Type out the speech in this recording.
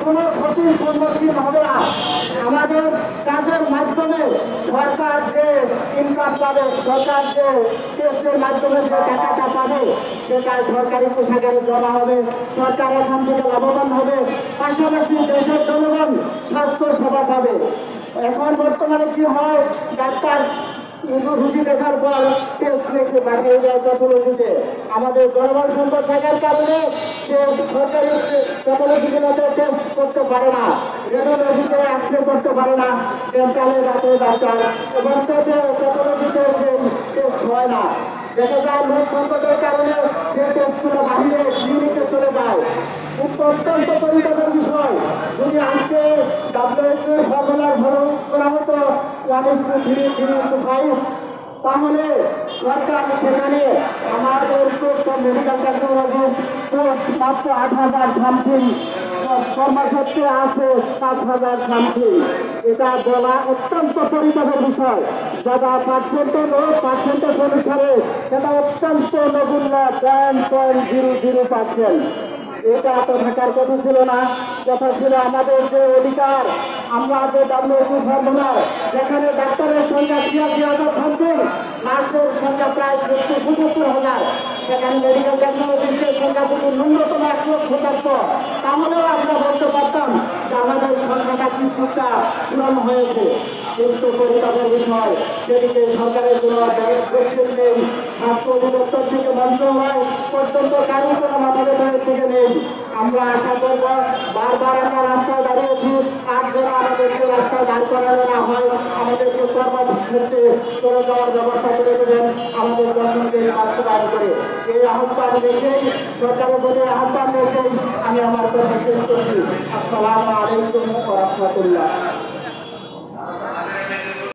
কোনো ক্ষতির সম্মুখীন হবে না। আমাদের কাজের মাধ্যমে সরকার যে ইনকাম পাবে, সরকার যে টেস্টের মাধ্যমে যে টাকাটা পাবে সেটা সরকারি কোষাগারে জমা হবে, সরকার এখান থেকে লাভবান হবে, পাশাপাশি দেশের জনগণ স্বাস্থ্য সেবা পাবে। এখন বর্তমানে কি হয়, ডাক্তার রুগী দেখার পর টেস্ট রেখে পাঠিয়ে যায় প্যাথোলজিতে। আমাদের জনবল সম্পদ থাকার কারণে সে সরকারি প্যাথোলজিগুলোতে টেস্ট করতে পারে না, রেডিওলজিতে এক্সরে করতে পারে না, ডেন্টালের রাতে ডাক্তার এবং প্যাথোলজিতে সেই টেস্ট হয় না। দেখা যায় লোক সংকটের কারণে সে টেস্টগুলো বাহিরে ক্লিনিকে চলে যায়। অত্যন্ত পরিতাপের বিষয়। যদি আজকে WHO ফর্মুলার ফলো করা হতো 1:3:3:5, তাহলে সরকার সেখানে আমাদের মেডিকেল টেকনোলজিস্ট পোস্ট মাত্র 8,000 সামথিং, কর্মক্ষেত্রে আছে 5,000 সামথিং। এটা বলা অত্যন্ত পরিতাপের বিষয়। যারা পার্সেন্টেজ অনুসারে সেটা অত্যন্ত নগণ্য 0.00%। এটা তো থাকার কথা ছিল না। কথা ছিল আমাদের যে অধিকার, আমরা যে WHO ফর্মুলা, যেখানে ডাক্তারের সংখ্যা 86,000 সামথিং, নার্সের সংখ্যা প্রায় 70-75,000, সেখানে মেডিকেল টেকনোলজিস্টের সংখ্যা যদি ন্যূনতম 1 লক্ষ থাকতো, তাহলেও আমরা বলতে পারতাম যে আমাদের সংখ্যাটা কিছুটা পূরণ হয়েছে। কিন্তু পরিতাপের বিষয়, সেদিকে সরকারের কোনো দক্ষিণ নেই, স্বাস্থ্য অধিদপ্তর থেকে মন্ত্রণালয় পর্যন্ত কারো কোনো মাথা ব্যথার থেকে নেই। আমরা আশা করব, বারবার আমরা রাস্তায় দাঁড়িয়েছি, আর যেন আমাদেরকে রাস্তায় দাঁড় করানো না হয়, আমাদেরকে কর্মক্ষেত্রে চলে যাওয়ার ব্যবস্থা করে দেবেন আমাদের দর্শনকে বাস্তবায়ন করে। এই আহ্বান রেখেই, সরকারের প্রতি আহ্বান রেখেই আমি আমার কথা শেষ করছি। আসসালামু আলাইকুম ওয়া রাহমাতুল্লাহ।